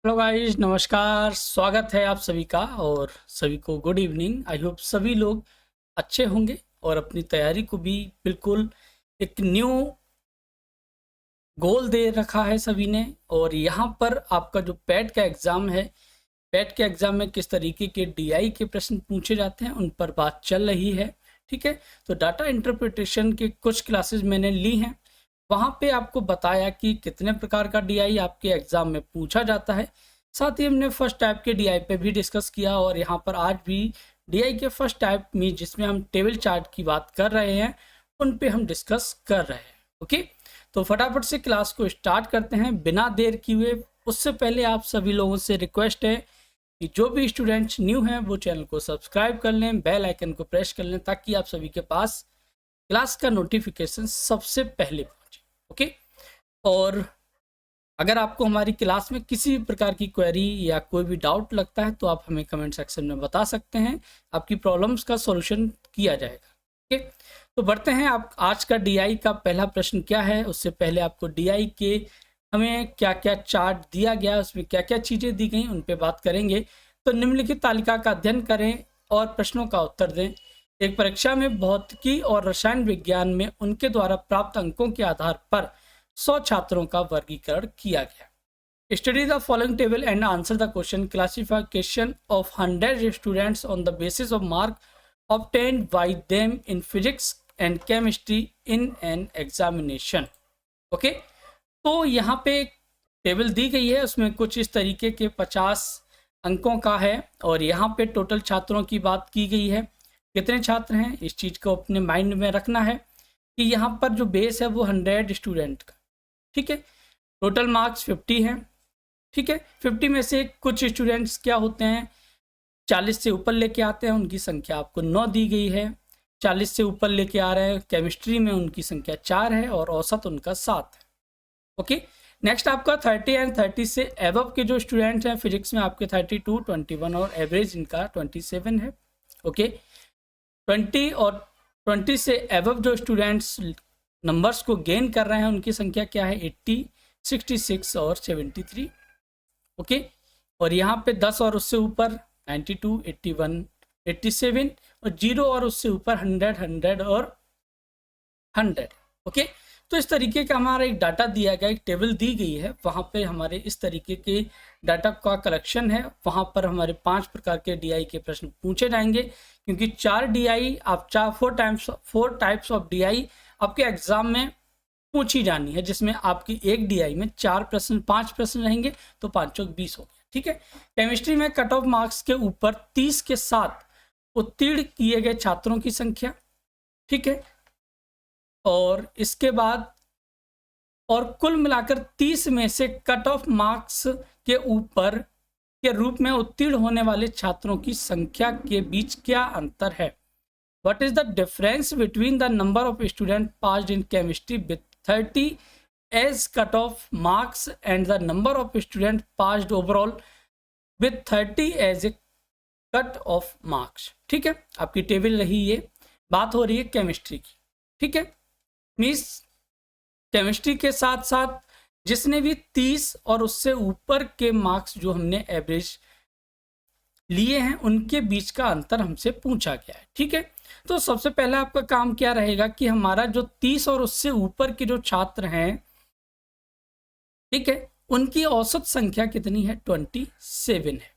Hello guys, नमस्कार। स्वागत है आप सभी का और सभी को गुड इवनिंग। आई होप सभी लोग अच्छे होंगे और अपनी तैयारी को भी बिल्कुल एक न्यू गोल दे रखा है सभी ने। और यहाँ पर आपका जो पैट का एग्ज़ाम है, पैट के एग्ज़ाम में किस तरीके के डीआई के प्रश्न पूछे जाते हैं उन पर बात चल रही है। ठीक है, तो डाटा इंटरप्रिटेशन के कुछ क्लासेस मैंने ली हैं, वहाँ पे आपको बताया कि कितने प्रकार का डीआई आपके एग्ज़ाम में पूछा जाता है। साथ ही हमने फर्स्ट टाइप के डीआई पे भी डिस्कस किया और यहाँ पर आज भी डीआई के फर्स्ट टाइप में जिसमें हम टेबल चार्ट की बात कर रहे हैं उन पे हम डिस्कस कर रहे हैं। ओके, तो फटाफट से क्लास को स्टार्ट करते हैं बिना देर किए। उससे पहले आप सभी लोगों से रिक्वेस्ट है कि जो भी स्टूडेंट्स न्यू हैं वो चैनल को सब्सक्राइब कर लें, बेल आइकन को प्रेस कर लें ताकि आप सभी के पास क्लास का नोटिफिकेशन सबसे पहले पहुंचे। ओके, और अगर आपको हमारी क्लास में किसी भी प्रकार की क्वेरी या कोई भी डाउट लगता है तो आप हमें कमेंट सेक्शन में बता सकते हैं, आपकी प्रॉब्लम्स का सॉल्यूशन किया जाएगा। ओके, तो बढ़ते हैं। आप आज का डीआई का पहला प्रश्न क्या है, उससे पहले आपको डीआई के हमें क्या क्या चार्ट दिया गया, उसमें क्या क्या चीज़ें दी गई उन पे बात करेंगे। तो निम्नलिखित तालिका का अध्ययन करें और प्रश्नों का उत्तर दें। एक परीक्षा में भौतिकी और रसायन विज्ञान में उनके द्वारा प्राप्त अंकों के आधार पर 100 छात्रों का वर्गीकरण किया गया। Study the following table and answer the question. Classification of 100 students on the basis of mark obtained by them in physics and chemistry in an examination। Okay, तो यहाँ पे टेबल दी गई है, उसमें कुछ इस तरीके के 50 अंकों का है और यहाँ पे टोटल छात्रों की बात की गई है। कितने छात्र हैं इस चीज़ को अपने माइंड में रखना है कि यहाँ पर जो बेस है वो 100 स्टूडेंट का। ठीक है, टोटल मार्क्स 50 हैं। ठीक है, 50 में से कुछ स्टूडेंट्स क्या होते हैं 40 से ऊपर लेके आते हैं, उनकी संख्या आपको 9 दी गई है। 40 से ऊपर लेके आ रहे हैं केमिस्ट्री में, उनकी संख्या 4 है और औसत उनका 7 है। ओके, नेक्स्ट आपका 30 एंड 30 से एबव के जो स्टूडेंट हैं फिजिक्स में आपके 32, 21 और एवरेज इनका 27 है। ओके, 20 और 20 से एबव जो स्टूडेंट्स नंबर्स को गेन कर रहे हैं उनकी संख्या क्या है 80, 66 और 73। ओके, और यहाँ पे 10 और उससे ऊपर 92, 81, 87 और 0 और उससे ऊपर 100, 100 और 100। ओके, तो इस तरीके का हमारा एक डाटा दिया गया, एक टेबल दी गई है, वहाँ पे हमारे इस तरीके के डाटा का कलेक्शन है। वहाँ पर हमारे 5 प्रकार के डीआई के प्रश्न पूछे जाएंगे क्योंकि 4 डीआई आप 4 टाइप्स ऑफ डीआई आपके एग्जाम में पूछी जानी है, जिसमें आपकी एक डीआई में 4 प्रश्न 5 प्रश्न रहेंगे तो 5 और 20 हो गए। ठीक है, केमिस्ट्री में कट ऑफ मार्क्स के ऊपर 30 के साथ उत्तीर्ण किए गए छात्रों की संख्या। ठीक है, और इसके बाद और कुल मिलाकर 30 में से कट ऑफ मार्क्स के ऊपर के रूप में उत्तीर्ण होने वाले छात्रों की संख्या के बीच क्या अंतर है। What is the difference between the number of student passed in chemistry with 30 as cut off marks and the number of student passed overall with 30 as a cut off marks. ठीक है, आपकी टेबल रही ये, बात हो रही है chemistry की। ठीक है, मीन्स केमिस्ट्री के साथ साथ जिसने भी 30 और उससे ऊपर के मार्क्स जो हमने एवरेज लिए हैं उनके बीच का अंतर हमसे पूछा गया है। ठीक है, तो सबसे पहले आपका काम क्या रहेगा कि हमारा जो 30 और उससे ऊपर के जो छात्र हैं, ठीक है, उनकी औसत संख्या कितनी है 27 है।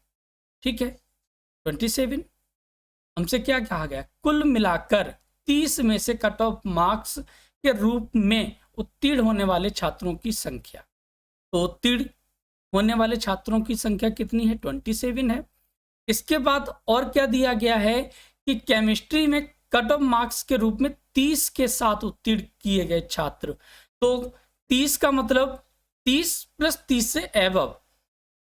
ठीक है, 27 हमसे क्या कहा गया, कुल मिलाकर 30 में से कट ऑफ मार्क्स के रूप में उत्तीर्ण होने वाले छात्रों की संख्या। तो उत्तीर्ण होने वाले छात्रों की संख्या कितनी है 27 है। इसके बाद और क्या दिया गया है कि केमिस्ट्री में कट ऑफ मार्क्स के रूप में 30 के साथ उत्तीर्ण किए गए छात्र। तो 30 का मतलब 30 + 30 से एबव।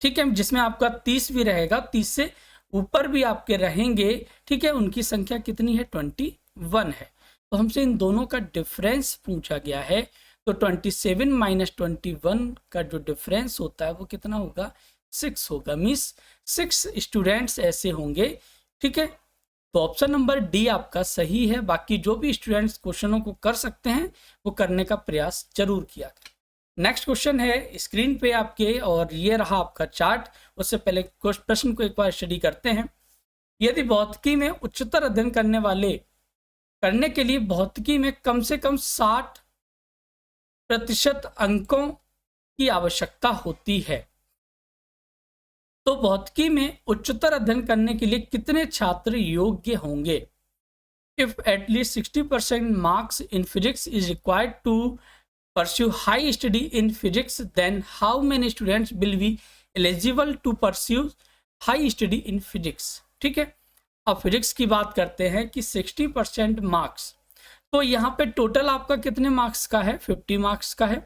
ठीक है, जिसमें आपका 30 भी रहेगा, 30 से ऊपर भी आपके रहेंगे। ठीक है, उनकी संख्या कितनी है 21 है। तो हमसे इन दोनों का डिफरेंस पूछा गया है। तो 27 - 21 का जो डिफरेंस होता है वो कितना होगा 6 होगा। मीन्स 6 स्टूडेंट्स ऐसे होंगे। ठीक है, तो ऑप्शन नंबर डी आपका सही है। बाकी जो भी स्टूडेंट्स क्वेश्चनों को कर सकते हैं वो करने का प्रयास जरूर किया करें। नेक्स्ट क्वेश्चन है स्क्रीन पे आपके, और ये रहा आपका चार्ट। उससे पहले प्रश्न को एक बार स्टडी करते हैं। यदि भौतिकी में उच्चतर अध्ययन करने के लिए भौतिकी में कम से कम 60% अंकों की आवश्यकता होती है, तो भौतिकी में उच्चतर अध्ययन करने के लिए कितने छात्र योग्य होंगे? If at least 60% marks in physics is required to pursue high study in physics, then how many students will be eligible to pursue high study in physics? ठीक है, अब फिजिक्स की बात करते हैं कि 60% मार्क्स, तो यहाँ पे टोटल आपका कितने मार्क्स का है? 50 मार्क्स का है।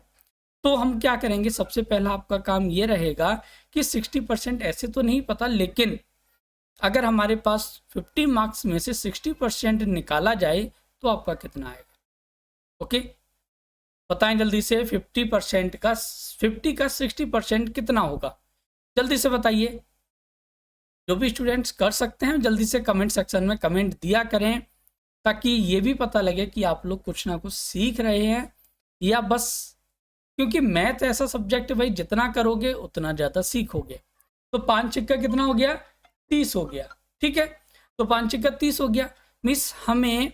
तो हम क्या करेंगे, सबसे पहला आपका काम ये रहेगा कि 60% ऐसे तो नहीं पता, लेकिन अगर हमारे पास 50 मार्क्स में से 60% निकाला जाए तो आपका कितना आएगा? ओके, बताएं जल्दी से। 50% का 60% कितना होगा? जल्दी से बताइए। जो भी स्टूडेंट्स कर सकते हैं जल्दी से कमेंट सेक्शन में कमेंट दिया करें, ताकि ये भी पता लगे कि आप लोग कुछ ना कुछ सीख रहे हैं, या बस क्योंकि मैथ ऐसा सब्जेक्ट है भाई, जितना करोगे उतना ज़्यादा सीखोगे। तो 5 चिक्का कितना हो गया? 30 हो गया। ठीक है, तो 5 चिक्का 30 हो गया। मीन्स हमें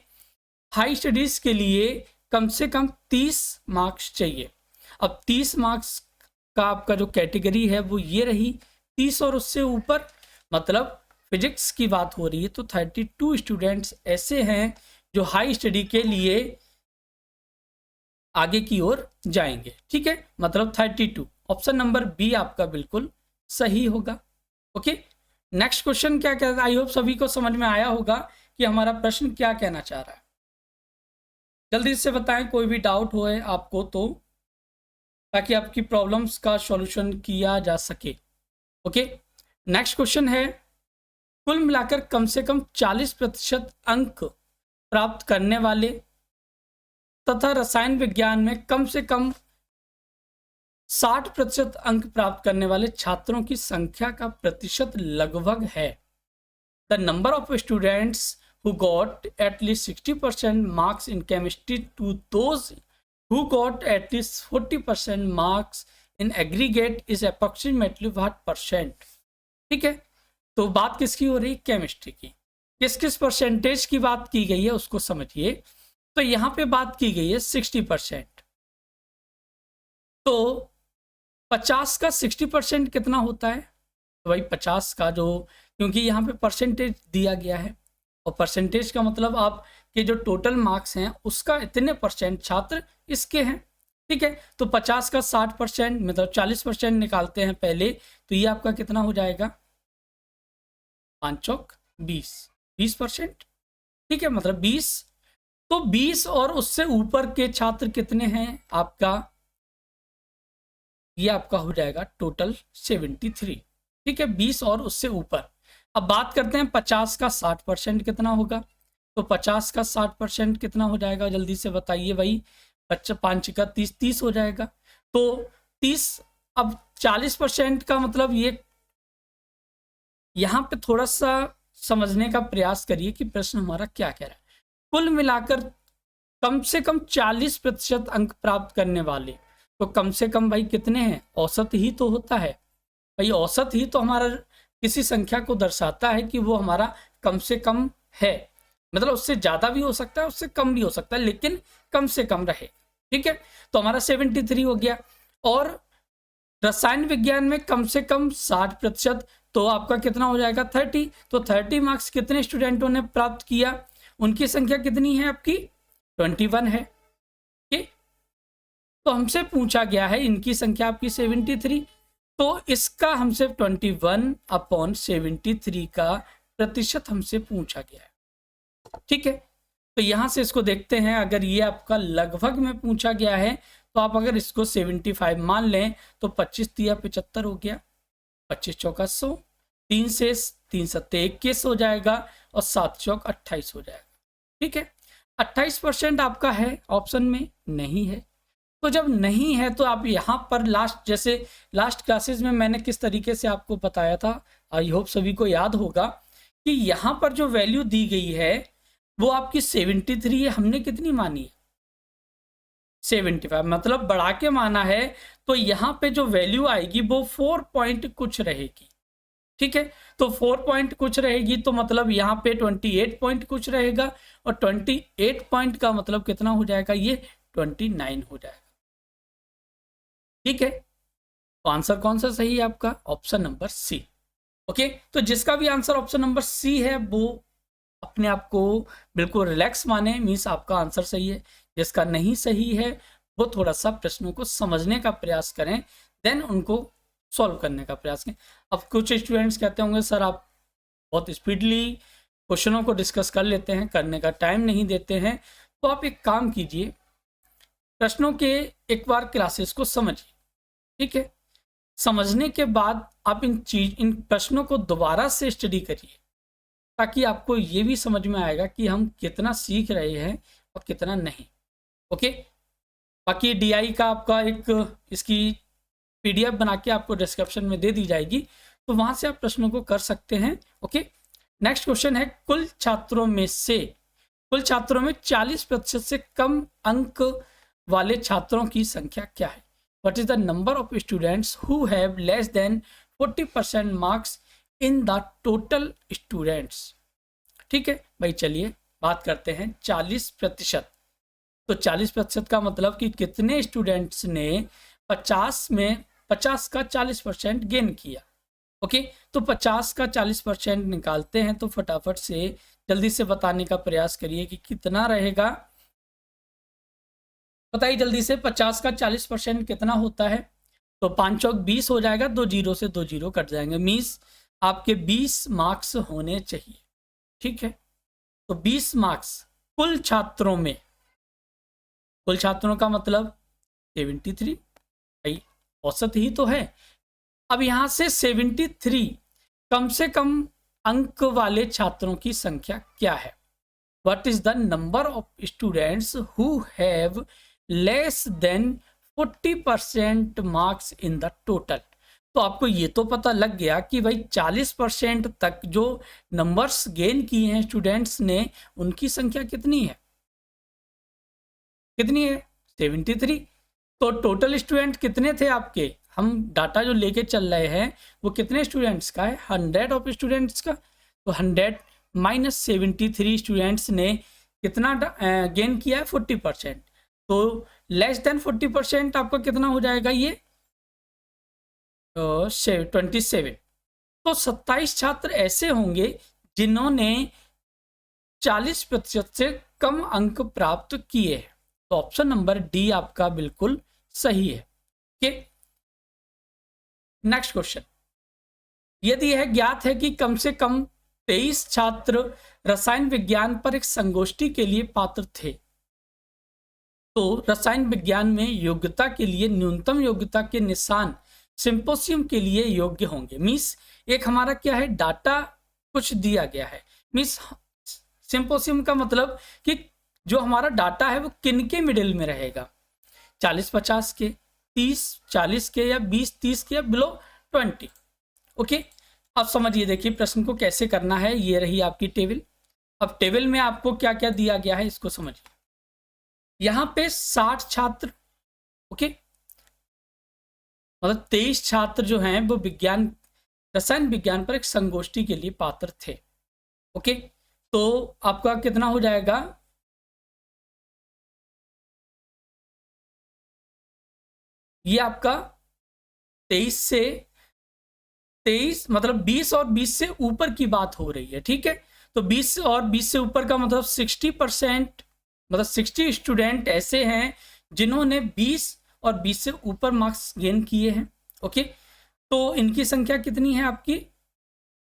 हाई स्टडीज़ के लिए कम से कम 30 मार्क्स चाहिए। अब 30 मार्क्स का आपका जो कैटेगरी है वो ये रही, 30 और उससे ऊपर, मतलब फिजिक्स की बात हो रही है तो 32 स्टूडेंट्स ऐसे हैं जो हाई स्टडी के लिए आगे की ओर जाएंगे। ठीक है, मतलब 32। ऑप्शन नंबर बी आपका बिल्कुल सही होगा। ओके, नेक्स्ट क्वेश्चन क्या कहता है? आई होप सभी को समझ में आया होगा कि हमारा प्रश्न क्या कहना चाह रहा है। जल्दी से बताएं कोई भी डाउट हो आपको तो, ताकि आपकी प्रॉब्लम्स का सॉल्यूशन किया जा सके। ओके, नेक्स्ट क्वेश्चन है, कुल मिलाकर कम से कम 40% अंक प्राप्त करने वाले तथा रसायन विज्ञान में कम से कम 60% अंक प्राप्त करने वाले छात्रों की संख्या का प्रतिशत लगभग है। The number of students who got at least 60% marks in chemistry to those who got at least 40% marks in aggregate is approximately what percent? ठीक है, तो बात किसकी हो रही है? केमिस्ट्री की। किस किस परसेंटेज की बात की गई है उसको समझिए। तो यहाँ पे बात की गई है 60%। तो 50 का 60% कितना होता है? तो भाई 50 का जो, क्योंकि यहाँ पे परसेंटेज दिया गया है, और परसेंटेज का मतलब आपके जो टोटल मार्क्स हैं उसका इतने परसेंट छात्र इसके हैं। ठीक है, तो 50 का 60% मतलब 40% निकालते हैं पहले, तो ये आपका कितना हो जाएगा? 5 चौक 20, 20%। ठीक है, मतलब 20। तो 20 और उससे ऊपर के छात्र कितने हैं आपका? ये आपका हो जाएगा टोटल 73। ठीक है, 20 और उससे ऊपर। अब बात करते हैं 50 का 60% कितना होगा? तो 50 का 60% कितना हो जाएगा? जल्दी से बताइए भाई। 5 का 30, 30 हो जाएगा। तो 30, अब 40% का मतलब ये, यहाँ पे थोड़ा सा समझने का प्रयास करिए कि प्रश्न हमारा क्या कह रहा है। कुल मिलाकर कम से कम 40% अंक प्राप्त करने वाले, तो कम से कम भाई कितने हैं? औसत ही तो होता है भाई, औसत ही तो हमारा किसी संख्या को दर्शाता है कि वो हमारा कम से कम है। मतलब उससे ज़्यादा भी हो सकता है, उससे कम भी हो सकता है, लेकिन कम से कम रहे। ठीक है, तो हमारा 73 हो गया। और रसायन विज्ञान में कम से कम 60%, तो आपका कितना हो जाएगा? 30। तो 30 मार्क्स कितने स्टूडेंटों ने प्राप्त किया? उनकी संख्या कितनी है आपकी? 21 है। ठीक, तो हमसे पूछा गया है इनकी संख्या आपकी 73, तो इसका हमसे 21/73 का प्रतिशत हमसे पूछा गया है। ठीक है, तो यहां से इसको देखते हैं। अगर ये आपका लगभग में पूछा गया है, तो आप अगर इसको 75 मान लें तो 25 तिया 75 हो गया, 25 चौका 100, 3 से 3 सत्ते 21 हो जाएगा, और 7 चौक 28 हो जाएगा। ठीक है, 28% आपका है, ऑप्शन में नहीं है। तो जब नहीं है तो आप यहाँ पर जैसे लास्ट क्लासेस में मैंने किस तरीके से आपको बताया था, आई होप सभी को याद होगा कि यहाँ पर जो वैल्यू दी गई है वो आपकी 73 है। हमने कितनी मानी है? 75, मतलब बढ़ा के माना है तो यहाँ पे जो वैल्यू आएगी वो 4 पॉइंट कुछ रहेगी। ठीक है, तो 4 पॉइंट कुछ रहेगी तो मतलब यहाँ पे 28 पॉइंट कुछ रहेगा, और 28 पॉइंट का मतलब कितना हो जाएगा, ये 29 हो जाएगा। ठीक है, तो आंसर कौन सा सही है आपका, ऑप्शन नंबर सी। ओके, तो जिसका भी आंसर ऑप्शन नंबर सी है वो अपने आप को बिल्कुल रिलैक्स माने, मीन्स आपका आंसर सही है। जिसका नहीं सही है वो थोड़ा सा प्रश्नों को समझने का प्रयास करें, देन उनको सॉल्व करने का प्रयास करें। अब कुछ स्टूडेंट्स कहते होंगे सर आप बहुत स्पीडली क्वेश्चनों को डिस्कस कर लेते हैं, करने का टाइम नहीं देते हैं। तो आप एक काम कीजिए, प्रश्नों के एक बार क्लासेस को समझिए। ठीक है, समझने के बाद आप इन प्रश्नों को दोबारा से स्टडी करिए, ताकि आपको ये भी समझ में आएगा कि हम कितना सीख रहे हैं और कितना नहीं। ओके, बाकी डीआई का आपका एक इसकी पीडीएफ बना के आपको डिस्क्रिप्शन में दे दी जाएगी, तो वहां से आप प्रश्नों को कर सकते हैं। ओके, नेक्स्ट क्वेश्चन है, कुल छात्रों में 40% से कम अंक वाले छात्रों की संख्या क्या है? What is the number of students who have less than 40% marks in the total students. ठीक है भाई, चलिए बात करते हैं 40%। तो 40% का मतलब कि कितने स्टूडेंट्स ने 50 का 40% गेन किया। ओके, तो 50 का 40% निकालते हैं, तो फटाफट से जल्दी से बताने का प्रयास करिए कि कितना रहेगा। बताइए जल्दी से, 50 का 40% कितना होता है? तो 5 चौक 20 हो जाएगा, 2 जीरो से 2 जीरो कट जाएंगे, मीन्स आपके 20 मार्क्स होने चाहिए। ठीक है, तो 20 मार्क्स कुल छात्रों में, कुल छात्रों का मतलब 73, भाई औसत ही तो है। अब यहां से 73 कम से कम अंक वाले छात्रों की संख्या क्या है? What is the number of students who have less than 40% marks in the total. तो आपको ये तो पता लग गया कि भाई 40% तक जो नंबर्स गेन किए हैं स्टूडेंट्स ने, उनकी संख्या कितनी है? कितनी है? 73। तो टोटल स्टूडेंट कितने थे आपके? हम डाटा जो लेके चल रहे हैं वो कितने स्टूडेंट्स का है? 100 ऑफ स्टूडेंट्स का। तो 100 माइनस 73 स्टूडेंट्स ने कितना गेन किया है? 40%। तो लेस देन 40% आपका कितना हो जाएगा? ये 27। तो 27 छात्र ऐसे होंगे जिन्होंने 40% से कम अंक प्राप्त किए हैं। तो ऑप्शन नंबर डी आपका बिल्कुल सही है। नेक्स्ट क्वेश्चन, यदि यह ज्ञात है कि कम से कम 23 छात्र रसायन विज्ञान पर एक संगोष्ठी के लिए पात्र थे, तो रसायन विज्ञान में योग्यता के लिए न्यूनतम योग्यता के निशान सिंपोजियम के लिए योग्य होंगे। मींस एक हमारा क्या है, डाटा कुछ दिया गया है। मींस सिंपोजियम का मतलब कि जो हमारा डाटा है वो किन के मिडिल में रहेगा, 40-50 के, 30-40 के, या 20-30 के, या बिलो 20। ओके, अब समझिए, देखिए प्रश्न को कैसे करना है। ये रही आपकी टेबल। अब टेबल में आपको क्या क्या दिया गया है इसको समझिए। यहाँ पे 60 छात्र, ओके, मतलब 23 छात्र जो हैं वो रसायन विज्ञान पर एक संगोष्ठी के लिए पात्र थे। ओके, तो आपका कितना हो जाएगा? ये आपका 23 मतलब 20 और 20 से ऊपर की बात हो रही है। ठीक है, तो 20 और 20 से ऊपर का मतलब 60%, मतलब 60 स्टूडेंट ऐसे हैं जिन्होंने 20 और 20 से ऊपर मार्क्स गेन किए हैं। ओके, तो इनकी संख्या कितनी है आपकी?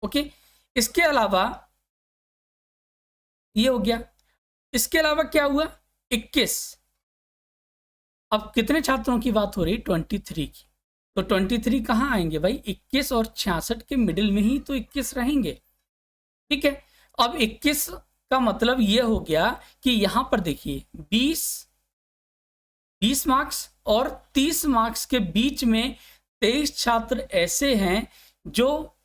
ओके, इसके अलावा ये हो गया। इसके अलावा क्या हुआ? 21। अब कितने छात्रों की बात हो रही? 23 की। तो 23 कहाँ आएंगे भाई? 21 और 66 के मिडिल में ही तो 21 रहेंगे। ठीक है, अब 21 का मतलब ये हो गया कि यहां पर देखिए 20 मार्क्स और 30 मार्क्स के बीच में 23 छात्र ऐसे हैं जो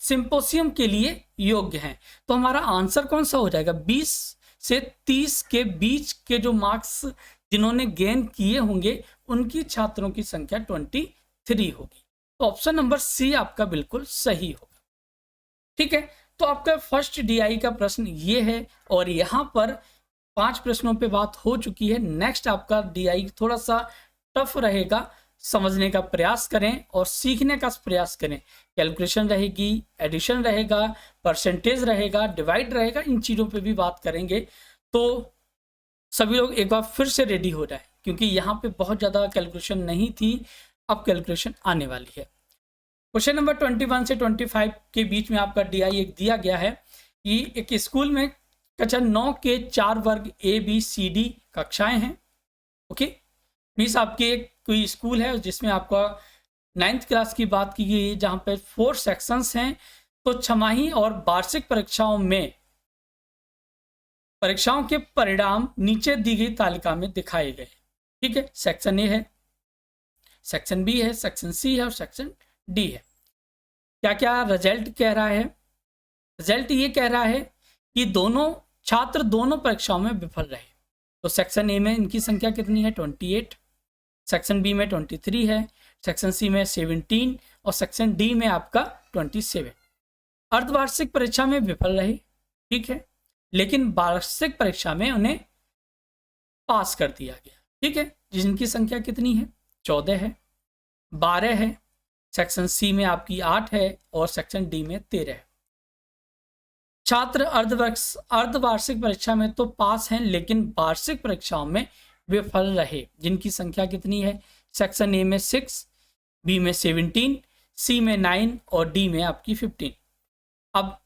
सिंपोजियम के लिए योग्य हैं। तो हमारा आंसर कौन सा हो जाएगा? 20 से 30 के बीच के जो मार्क्स जिन्होंने गेन किए होंगे उनकी छात्रों की संख्या 23 होगी। तो ऑप्शन नंबर सी आपका बिल्कुल सही होगा। ठीक है, तो आपका फर्स्ट डीआई का प्रश्न ये है और यहाँ पर 5 प्रश्नों पे बात हो चुकी है। नेक्स्ट आपका डीआई थोड़ा सा टफ रहेगा, समझने का प्रयास करें और सीखने का प्रयास करें। कैलकुलेशन रहेगी, एडिशन रहेगा, परसेंटेज रहेगा, डिवाइड रहेगा, इन चीज़ों पे भी बात करेंगे। तो सभी लोग एक बार फिर से रेडी हो जाए, क्योंकि यहाँ पे बहुत ज़्यादा कैलकुलेशन नहीं थी, अब कैलकुलेशन आने वाली है। क्वेश्चन नंबर 21 से 25 के बीच में आपका डीआई एक दिया गया है कि एक स्कूल में कक्षा 9 के 4 वर्ग ABCD कक्षाएं हैं। ओके, मीन्स आपके कोई स्कूल है जिसमें आपका 9th क्लास की बात की गई है, जहाँ पे 4 सेक्शंस हैं। तो छमाही और वार्षिक परीक्षाओं में परीक्षाओं के परिणाम नीचे दी गई तालिका में दिखाए गए। ठीक है, सेक्शन ए है, सेक्शन बी है, सेक्शन सी है और सेक्शन डी है। क्या क्या रिजल्ट कह रहा है? रिजल्ट ये कह रहा है कि दोनों छात्र दोनों परीक्षाओं में विफल रहे। तो सेक्शन ए में इनकी संख्या कितनी है? 28, सेक्शन बी में 23 है, सेक्शन सी में 17 और सेक्शन डी में आपका 27। अर्धवार्षिक परीक्षा में विफल रहे, ठीक है, लेकिन वार्षिक परीक्षा में उन्हें पास कर दिया गया। ठीक है, जिनकी संख्या कितनी है? 14 है, 12 है, सेक्शन सी में आपकी 8 है और सेक्शन डी में 13 है। छात्र अर्धवार्षिक परीक्षा में तो पास हैं, लेकिन वार्षिक परीक्षाओं में विफल रहे, जिनकी संख्या कितनी है? सेक्शन ए में 6, बी में 17, सी में 9 और डी में आपकी 15। अब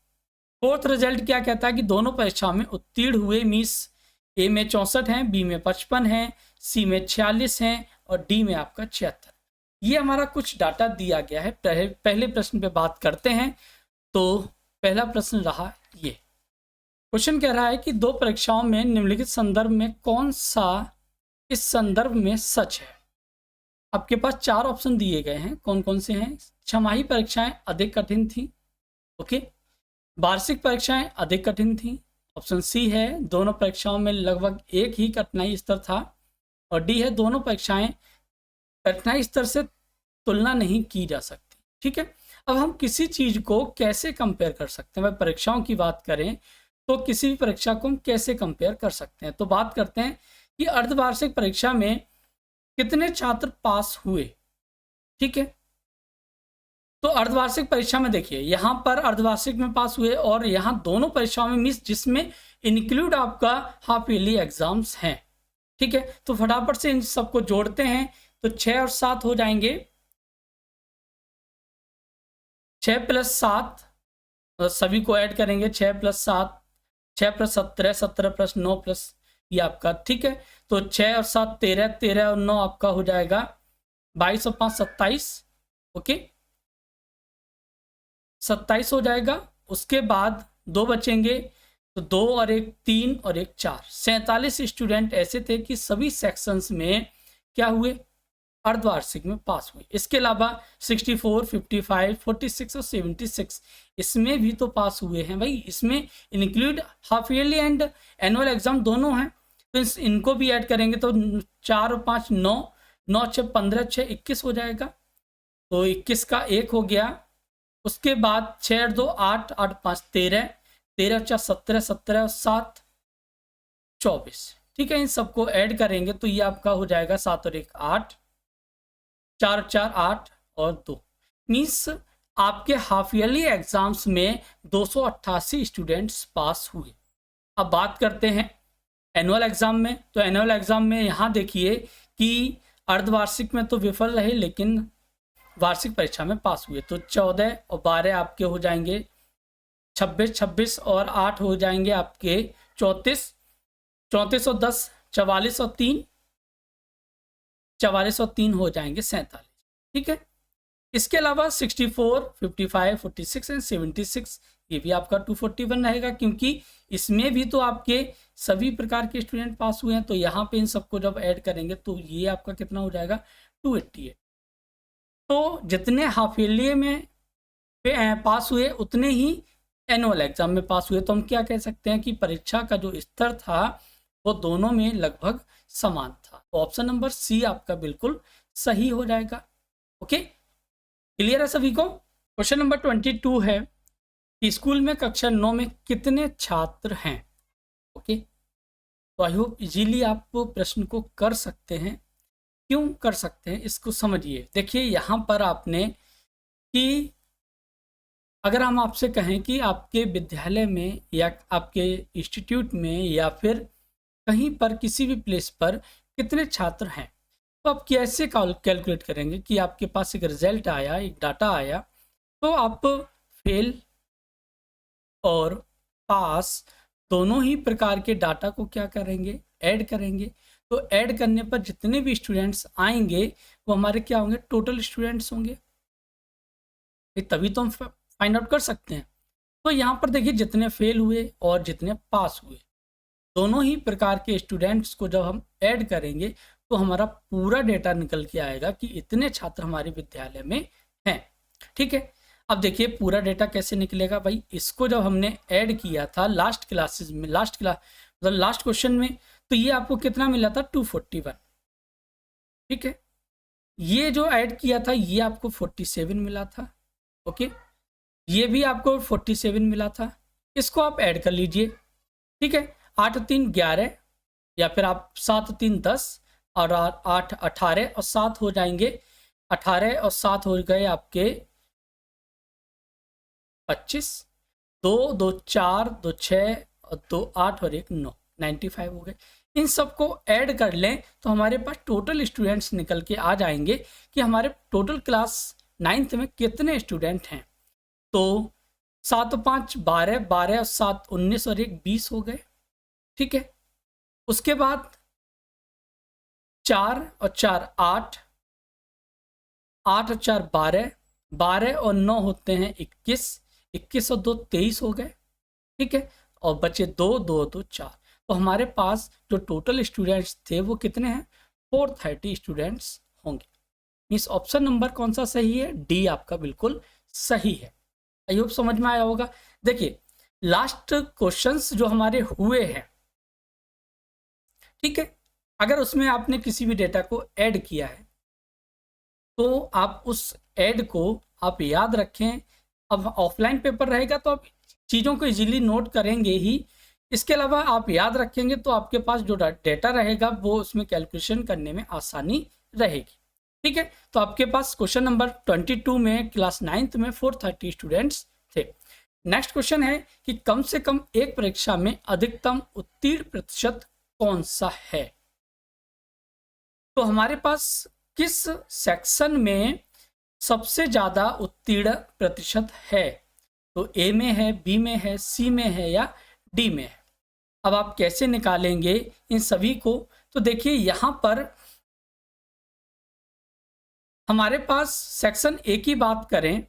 फोर्थ रिजल्ट क्या कहता है कि दोनों परीक्षाओं में उत्तीर्ण हुए, मीन्स ए में 64 हैं, बी में 55 हैं, सी में 46 हैं और डी में आपका 76। ये हमारा कुछ डाटा दिया गया है। पहले प्रश्न पे बात करते हैं। तो पहला प्रश्न रहा ये, क्वेश्चन कह रहा है कि दो परीक्षाओं में निम्नलिखित संदर्भ में कौन सा इस संदर्भ में सच है? आपके पास 4 ऑप्शन दिए गए हैं, कौन कौन से हैं? छमाही परीक्षाएं अधिक कठिन थी, ओके, वार्षिक परीक्षाएं अधिक कठिन थी, ऑप्शन सी है दोनों परीक्षाओं में लगभग एक ही कठिनाई स्तर था, और डी है दोनों परीक्षाएं कठिनाई स्तर से तुलना नहीं की जा सकती। ठीक है, अब हम किसी चीज को कैसे कंपेयर कर सकते हैं? भाई परीक्षाओं की बात करें तो किसी भी परीक्षा को हम कैसे कंपेयर कर सकते हैं? तो बात करते हैं कि अर्धवार्षिक परीक्षा में कितने छात्र पास हुए। ठीक है, तो अर्धवार्षिक परीक्षा में देखिए यहाँ पर अर्धवार्षिक में पास हुए और यहाँ दोनों परीक्षाओं में मीन्स जिसमें इंक्लूड आपका हाफ ईयरली एग्जाम्स हैं। ठीक है, तो फटाफट से इन सबको जोड़ते हैं तो 6 और 7 हो जाएंगे, 6 + 7 सभी को ऐड करेंगे, 6 + 7 6 + 17 17 + 9 प्लस ये आपका। ठीक है, तो 6 और 7 13 13 और 9 आपका हो जाएगा 22 और 5 27। ओके, 27 हो जाएगा। उसके बाद 2 बचेंगे, तो 2 और 1 3 और 1 4, 47 स्टूडेंट ऐसे थे कि सभी सेक्शंस में क्या हुए? अर्धवार्षिक में पास हुए। इसके अलावा 64 55 46 और 76 इसमें भी तो पास हुए हैं भाई, इसमें include half yearly and annual exam दोनों हैं, तो इनको भी ऐड करेंगे तो 4 और 5 9 9 6 15 6 21 हो जाएगा, तो 21 का 1 हो गया। उसके बाद 6 और 2 8 8 5 13 13 और 4 17 17 और 7 24। ठीक है, इन सबको ऐड करेंगे तो ये आपका हो जाएगा 7 और 1 8 4 और 4 8 और 2, मीन्स आपके हाफ ईयरली एग्जाम्स में 288 स्टूडेंट्स पास हुए। अब बात करते हैं एनुअल एग्जाम में। तो एनुअल एग्जाम में यहाँ देखिए कि अर्धवार्षिक में तो विफल रहे लेकिन वार्षिक परीक्षा में पास हुए, तो 14 और 12 आपके हो जाएंगे 26 26 और 8 हो जाएंगे आपके 34 34 और 10 44 और 3 44 और 3 हो जाएंगे 47। ठीक है, इसके अलावा 64 55 46 एंड 76 ये भी आपका 241 रहेगा, क्योंकि इसमें भी तो आपके सभी प्रकार के स्टूडेंट पास हुए हैं। तो यहाँ पे इन सबको जब ऐड करेंगे तो ये आपका कितना हो जाएगा? 288। तो जितने हाफ ईयरली में पास हुए उतने ही एनुअल एग्जाम में पास हुए। तो हम क्या कह सकते हैं कि परीक्षा का जो स्तर था वो दोनों में लगभग समान था। तो ऑप्शन नंबर सी आपका बिल्कुल सही हो जाएगा। ओके, क्लियर है सभी को। क्वेश्चन नंबर 22 है कि स्कूल में कक्षा 9 में कितने छात्र हैं। ओके, तो आई होप इजीली आप प्रश्न को कर सकते हैं। क्यों कर सकते हैं इसको समझिए। देखिए यहाँ पर आपने कि अगर हम आपसे कहें कि आपके विद्यालय में या आपके इंस्टीट्यूट में या फिर कहीं पर किसी भी प्लेस पर कितने छात्र हैं, तो आप कैसे कैलकुलेट करेंगे कि आपके पास एक रिजल्ट आया, एक डाटा आया, तो आप फेल और पास दोनों ही प्रकार के डाटा को क्या करेंगे, ऐड करेंगे। तो ऐड करने पर जितने भी स्टूडेंट्स आएंगे वो हमारे क्या होंगे, टोटल स्टूडेंट्स होंगे। तभी तो हम फाइंड आउट कर सकते हैं। तो यहाँ पर देखिए जितने फेल हुए और जितने पास हुए, दोनों ही प्रकार के स्टूडेंट्स को जब हम ऐड करेंगे तो हमारा पूरा डेटा निकल के आएगा कि इतने छात्र हमारे विद्यालय में हैं। ठीक है, अब देखिए पूरा डेटा कैसे निकलेगा भाई। इसको जब हमने ऐड किया था लास्ट क्लासेस में, मतलब लास्ट क्वेश्चन में, तो ये आपको कितना मिला था, 241। ठीक है, ये जो ऐड किया था ये आपको 47 मिला था। ओके, ये भी आपको 47 मिला था। इसको आप ऐड कर लीजिए। ठीक है, 8 3 11 या फिर आप 7 3 10 और 8 18 और 7 हो जाएंगे। 18 और 7 हो गए आपके 25, 2 2 4 2 6 और 2 8 और 1 9, 95 हो गए। इन सबको ऐड कर लें तो हमारे पास टोटल स्टूडेंट्स निकल के आ जाएंगे कि हमारे टोटल क्लास 9th में कितने स्टूडेंट हैं। तो 7 5 12, 12 और 7 19 और 1 20 हो गए। ठीक है, उसके बाद 4 और 4 8, 8 और 4 12, 12 और 9 होते हैं 21, 21 और 2 23 हो गए। ठीक है, और बचे 2 2 2 4। तो हमारे पास जो टोटल स्टूडेंट्स थे वो कितने हैं, 430 स्टूडेंट्स होंगे। इस ऑप्शन नंबर कौन सा सही है, डी आपका बिल्कुल सही है। आई होप समझ में आया होगा। देखिए लास्ट क्वेश्चंस जो हमारे हुए हैं, ठीक है, अगर उसमें आपने किसी भी डेटा को ऐड किया है तो आप उस ऐड को आप याद रखें। अब ऑफलाइन पेपर रहेगा तो आप चीज़ों को इजीली नोट करेंगे ही। इसके अलावा आप याद रखेंगे तो आपके पास जो डेटा रहेगा वो उसमें कैलकुलेशन करने में आसानी रहेगी। ठीक है, तो आपके पास क्वेश्चन नंबर 22 में क्लास 9th में 430 स्टूडेंट्स थे। नेक्स्ट क्वेश्चन है कि कम से कम एक परीक्षा में अधिकतम उत्तीर्ण प्रतिशत कौन सा है। तो हमारे पास किस सेक्शन में सबसे ज़्यादा उत्तीर्ण प्रतिशत है, तो ए में है, बी में है, सी में है या डी में है। अब आप कैसे निकालेंगे इन सभी को, तो देखिए यहाँ पर हमारे पास सेक्शन ए की बात करें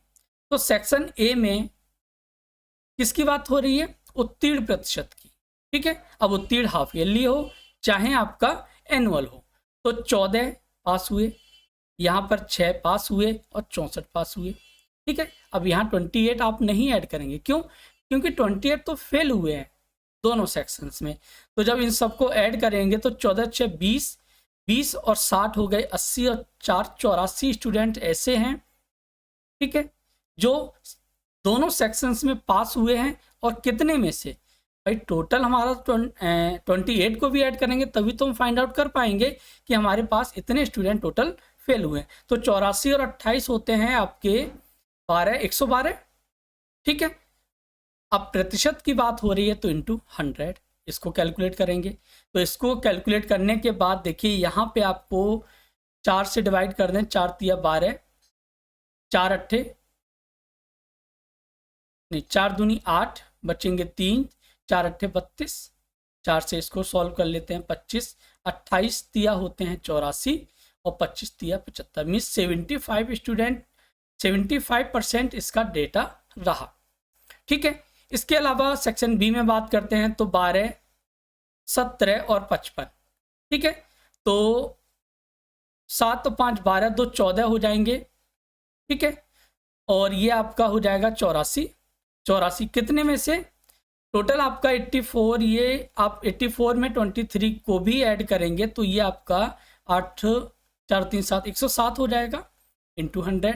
तो सेक्शन ए में किसकी बात हो रही है, उत्तीर्ण प्रतिशत की। ठीक है, अब उत्तीर्ण हाफ ईयरली हो चाहे आपका एनुअल हो, तो 14 पास हुए, यहाँ पर 6 पास हुए और 64 पास हुए। ठीक है, अब यहाँ 28 आप नहीं ऐड करेंगे, क्यों, क्योंकि 28 तो फेल हुए हैं दोनों सेक्शंस में। तो जब इन सबको ऐड करेंगे तो 14 6 20, 20 और 60 हो गए 80 और 4 84 स्टूडेंट ऐसे हैं। ठीक है, जो दोनों सेक्शंस में पास हुए हैं। और कितने में से भाई, टोटल हमारा 28 को भी ऐड करेंगे तभी तो हम फाइंड आउट कर पाएंगे कि हमारे पास इतने स्टूडेंट टोटल फेल हुए हैं। तो 84 और 28 होते हैं आपके 112। ठीक है, अब प्रतिशत की बात हो रही है तो इंटू 100 इसको कैलकुलेट करेंगे। तो इसको कैलकुलेट करने के बाद देखिए यहाँ पे आपको 4 से डिवाइड कर दें, 4 तिया 12, 4 अट्ठे नहीं 4 दूनी 8, बचेंगे 3, 4 अट्ठे 32, 4 से इसको सॉल्व कर लेते हैं 25, 28 तिया होते हैं 84 और 25 तिया 75, मीन्स 75 स्टूडेंट 75% इसका डेटा रहा। ठीक है, इसके अलावा सेक्शन बी में बात करते हैं तो 12, 17 और 55। ठीक है, तो 7 5 12 2 14 हो जाएंगे। ठीक है, और ये आपका हो जाएगा 84 कितने में से, टोटल आपका 84, ये आप 84 में 23 को भी ऐड करेंगे तो ये आपका 8 4 3 7 107 हो जाएगा इंटू 100।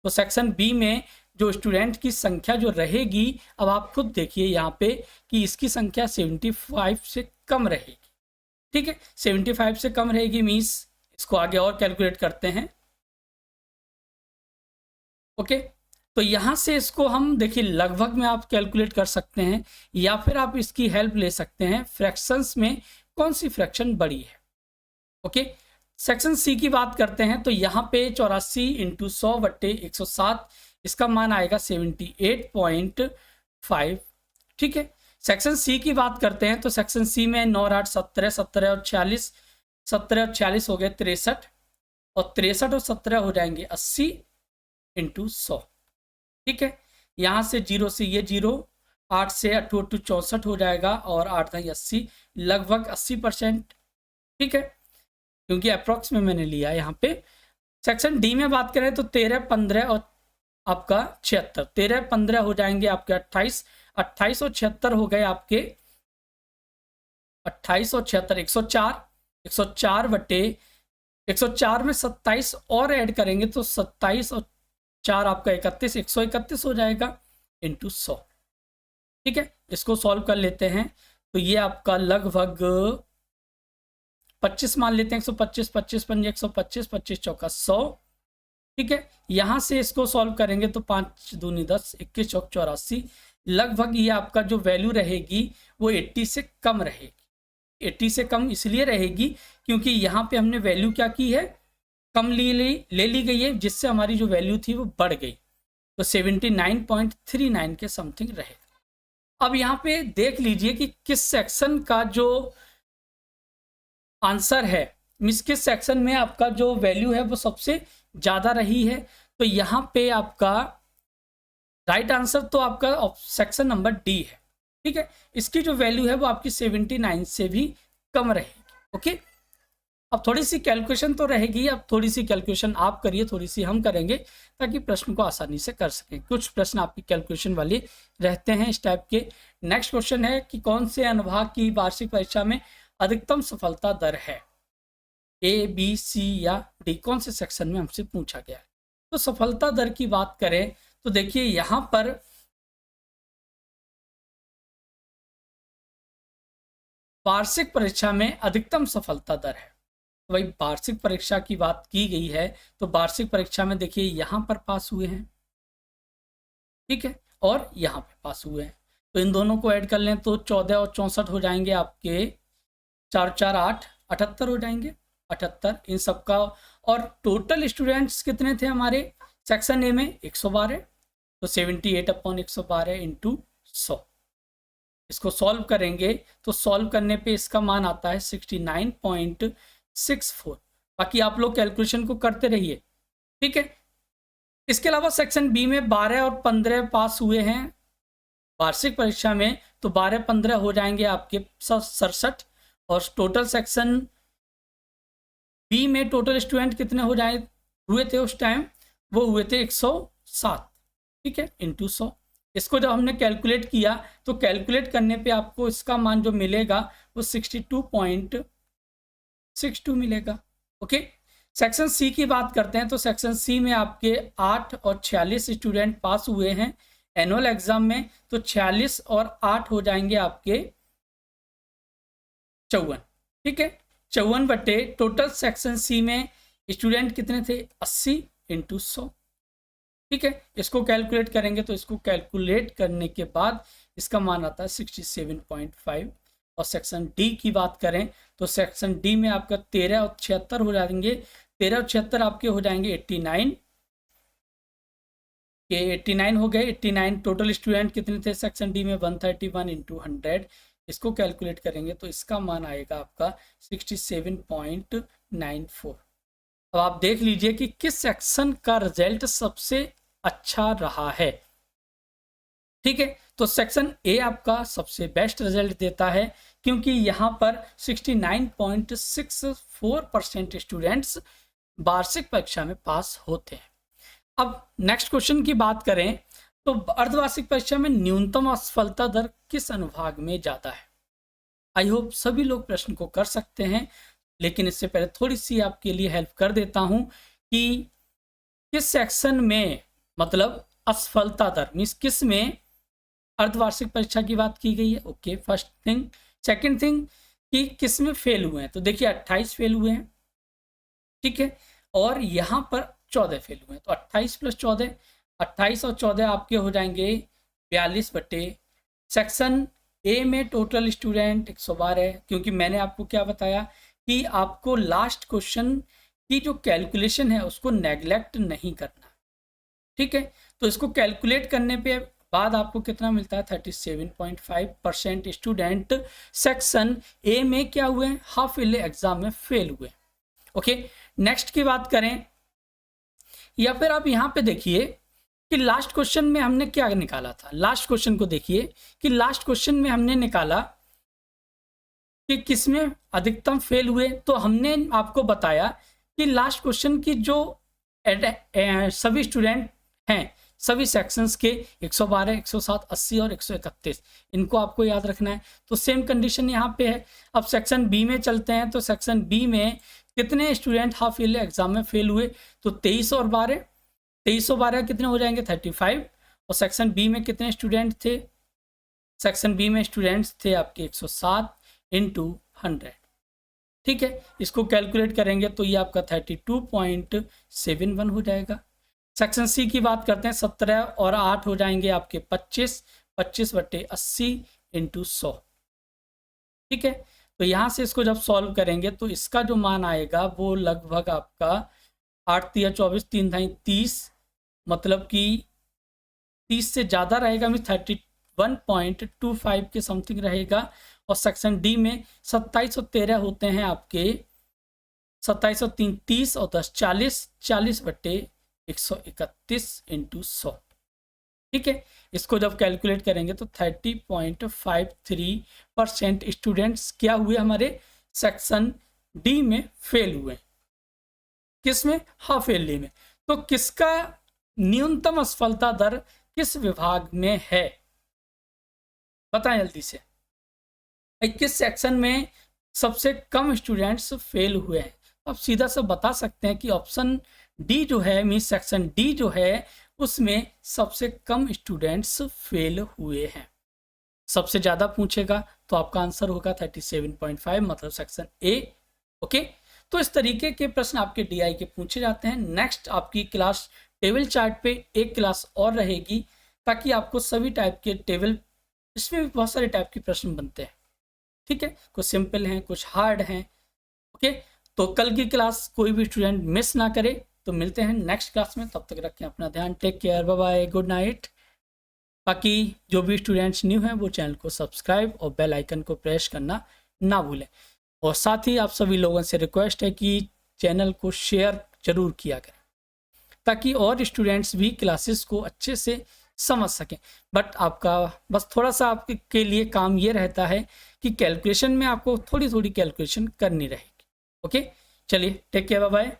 तो सेक्शन बी में जो स्टूडेंट की संख्या जो रहेगी, अब आप खुद देखिए यहाँ पे कि इसकी संख्या 75 से कम रहेगी। ठीक है, 75 से कम रहेगी मीन्स इसको आगे और कैलकुलेट करते हैं। ओके, तो यहाँ से इसको हम देखिए लगभग में आप कैलकुलेट कर सकते हैं, या फिर आप इसकी हेल्प ले सकते हैं फ्रैक्शंस में कौन सी फ्रैक्शन बड़ी है। ओके, सेक्शन सी की बात करते हैं तो यहाँ पे 84 इंटू 100/107, इसका मान आएगा 78.5। ठीक है, सेक्शन सी की बात करते हैं तो सेक्शन सी में 9 8 17 17 और 46, 17 और 46 हो गए 63, और 63 और 17 हो जाएंगे 80 इंटू 100। ठीक है, यहाँ से 0 से ये 0, 8 से 8 8 64 हो जाएगा, और 8 9 80, लगभग 80%। ठीक है, क्योंकि अप्रॉक्स में मैंने लिया यहाँ पे। सेक्शन डी में बात करें तो 13 15 और आपका 76, 13 15 हो जाएंगे आपके 28, 28 और 76 हो गए आपके 28 और 76 104, 104 में 27 और ऐड करेंगे तो 27 और 4 आपका 31, 131 हो जाएगा इंटू 100। ठीक है, इसको सॉल्व कर लेते हैं तो ये आपका लगभग 25 मान लेते हैं, 125 25 5 125, 25 चौका 100। ठीक है, यहाँ से इसको सॉल्व करेंगे तो 5 दूनी 10, 21 चौक 84, लगभग ये आपका जो वैल्यू रहेगी वो 80 से कम रहेगी। 80 से कम इसलिए रहेगी क्योंकि यहाँ पे हमने वैल्यू क्या की है, कम ले ली गई है, जिससे हमारी जो वैल्यू थी वो बढ़ गई, तो 79.39 के समथिंग रहेगा। अब यहाँ पे देख लीजिए कि किस सेक्शन का जो आंसर है, मिस किस सेक्शन में आपका जो वैल्यू है वो सबसे ज़्यादा रही है। तो यहाँ पे आपका राइट आंसर तो आपका सेक्शन नंबर डी है। ठीक है, इसकी जो वैल्यू है वो आपकी 79 से भी कम रहेगी। ओके, अब थोड़ी सी कैलकुलेशन तो रहेगी, अब थोड़ी सी कैलकुलेशन आप करिए, थोड़ी सी हम करेंगे ताकि प्रश्न को आसानी से कर सकें। कुछ प्रश्न आपकी कैलकुलेशन वाले रहते हैं इस टाइप के। नेक्स्ट क्वेश्चन है कि कौन से अनुभाग की वार्षिक परीक्षा में अधिकतम सफलता दर है, ए बी सी या डी, कौन से सेक्शन में हमसे पूछा गया है। तो सफलता दर की बात करें तो देखिए यहाँ पर वार्षिक परीक्षा में अधिकतम सफलता दर है, तो भाई वार्षिक परीक्षा की बात की गई है तो वार्षिक परीक्षा में देखिए यहाँ पर पास हुए हैं, ठीक है, और यहाँ पे पास हुए हैं, तो इन दोनों को ऐड कर लें तो 14 और 64 हो जाएंगे आपके 4 4 8 78 हो जाएंगे 78 इन सबका। और टोटल स्टूडेंट्स कितने थे हमारे सेक्शन ए में 112, तो 78/112 इंटू 100। इसको सॉल्व करेंगे तो सॉल्व करने पे इसका मान आता है 69.64। बाकी आप लोग कैलकुलेशन को करते रहिए। ठीक है, इसके अलावा सेक्शन बी में 12 और 15 पास हुए हैं वार्षिक परीक्षा में, तो 12 15 हो जाएंगे आपके 67, और टोटल सेक्शन बी में टोटल स्टूडेंट कितने हो जाए हुए थे उस टाइम, वो हुए थे 107। ठीक है, इंटू 100। इसको जब हमने कैलकुलेट किया तो कैलकुलेट करने पे आपको इसका मान जो मिलेगा वो 62.62 मिलेगा। ओके, सेक्शन सी की बात करते हैं तो सेक्शन सी में आपके 8 और 46 स्टूडेंट पास हुए हैं एनुअल एग्जाम में, तो 46 और 8 हो जाएंगे आपके 54। ठीक है, 54 बटे टोटल सेक्शन सी में स्टूडेंट कितने थे 80 इंटू 100। ठीक है, इसको कैलकुलेट करेंगे तो इसको कैलकुलेट करने के बाद इसका मान आता है 67.5। और सेक्शन डी की बात करें तो सेक्शन डी में आपका 13 और 76 हो जाएंगे, 13 और 76 आपके हो जाएंगे 89 के 89 हो गए। 89 टोटल स्टूडेंट कितने थे सेक्शन डी में 131 इंटू 100। इसको कैलकुलेट करेंगे तो इसका मान आएगा आपका 67.94। अब आप देख लीजिए कि किस सेक्शन का रिजल्ट सबसे अच्छा रहा है। ठीक है, तो सेक्शन ए आपका सबसे बेस्ट रिजल्ट देता है क्योंकि यहाँ पर 69.64% स्टूडेंट्स वार्षिक परीक्षा में पास होते हैं। अब नेक्स्ट क्वेश्चन की बात करें तो अर्धवार्षिक परीक्षा में न्यूनतम असफलता दर किस अनुभाग में ज़्यादा है? आई होप सभी लोग प्रश्न को कर सकते हैं, लेकिन इससे पहले थोड़ी सी आपके लिए हेल्प कर देता हूं कि किस सेक्शन में, मतलब असफलता दर मीन्स किस में अर्धवार्षिक परीक्षा की बात की गई है। Okay, first thing. Second thing कि किस में फेल हुए हैं, तो देखिए 28 फेल हुए हैं, ठीक है, और यहाँ पर 14 फेल हुए हैं। तो 28 + 14, 28 और 14 आपके हो जाएंगे 42 बटे सेक्शन ए में टोटल स्टूडेंट 112, क्योंकि मैंने आपको क्या बताया कि आपको लास्ट क्वेश्चन की जो कैलकुलेशन है उसको नेग्लेक्ट नहीं करना, ठीक है। तो इसको कैलकुलेट करने पे बाद आपको कितना मिलता है, 37.5% स्टूडेंट सेक्शन ए में क्या हुए, हाफ ईयरली एग्जाम में फेल हुए। ओके, नेक्स्ट की बात करें, या फिर आप यहाँ पे देखिए कि लास्ट क्वेश्चन में हमने क्या निकाला था। लास्ट क्वेश्चन को देखिए कि लास्ट क्वेश्चन में हमने निकाला कि किसमें अधिकतम फेल हुए। तो हमने आपको बताया कि लास्ट क्वेश्चन की जो सभी स्टूडेंट हैं सभी सेक्शंस के 112, 107, 80 और 131, इनको आपको याद रखना है। तो सेम कंडीशन यहाँ पे है। अब सेक्शन बी में चलते हैं, तो सेक्शन बी में कितने स्टूडेंट हाफ ईयरली एग्जाम में फेल हुए, तो 23 और 12, 23 और 12 कितने हो जाएंगे, 35। और सेक्शन बी में कितने स्टूडेंट थे, सेक्शन बी में स्टूडेंट्स थे आपके 107 × 100, ठीक है। इसको कैलकुलेट करेंगे तो ये आपका 32.71 हो जाएगा। सेक्शन सी की बात करते हैं, 17 और 8 हो जाएंगे आपके 25, 25 बटे 80 × 100, ठीक है। तो यहाँ से इसको जब सॉल्व करेंगे तो इसका जो मान आएगा वो लगभग आपका 8 × 3 = 24, 3 × 30, मतलब कि 30 से ज़्यादा रहेगा, मीन 31.25 के समथिंग रहेगा। और सेक्शन डी में 27 और 13 होते हैं आपके 27 और 3 30 और 10 40, 40 बटे 131 × 100, ठीक है। इसको जब कैलकुलेट करेंगे तो 30.53% स्टूडेंट्स क्या हुए, हमारे सेक्शन डी में फेल हुए। किस में, हाफ ईयरली में। तो किसका न्यूनतम असफलता दर किस विभाग में है, बताएं जल्दी से। किस सेक्शन में सबसे कम स्टूडेंट्स फेल हुए हैं। अब सीधा सा बता सकते हैं कि ऑप्शन डी जो है, मीन सेक्शन डी जो है, उसमें सबसे कम स्टूडेंट्स फेल हुए हैं। सबसे ज़्यादा पूछेगा तो आपका आंसर होगा 37.5, मतलब सेक्शन ए। ओके, तो इस तरीके के प्रश्न आपके डीआई के पूछे जाते हैं। नेक्स्ट आपकी क्लास टेबल चार्ट पे एक क्लास और रहेगी, ताकि आपको सभी टाइप के टेबल, इसमें भी बहुत सारे टाइप के प्रश्न बनते हैं, ठीक है। कुछ सिंपल हैं, कुछ हार्ड हैं। ओके, तो कल की क्लास कोई भी स्टूडेंट मिस ना करे। तो मिलते हैं नेक्स्ट क्लास में, तब तक रखें अपना ध्यान। Take care, bye bye, good night. बाकी जो भी स्टूडेंट्स न्यू हैं वो चैनल को सब्सक्राइब और बेल आइकन को प्रेस करना ना भूलें। और साथ ही आप सभी लोगों से रिक्वेस्ट है कि चैनल को शेयर जरूर किया करें, ताकि और स्टूडेंट्स भी क्लासेस को अच्छे से समझ सकें। बट आपका बस थोड़ा सा आपके लिए काम ये रहता है कि कैलकुलेशन में आपको थोड़ी थोड़ी कैलकुलेशन करनी रहेगी। ओके, चलिए, टेक केयर, बाय बाय।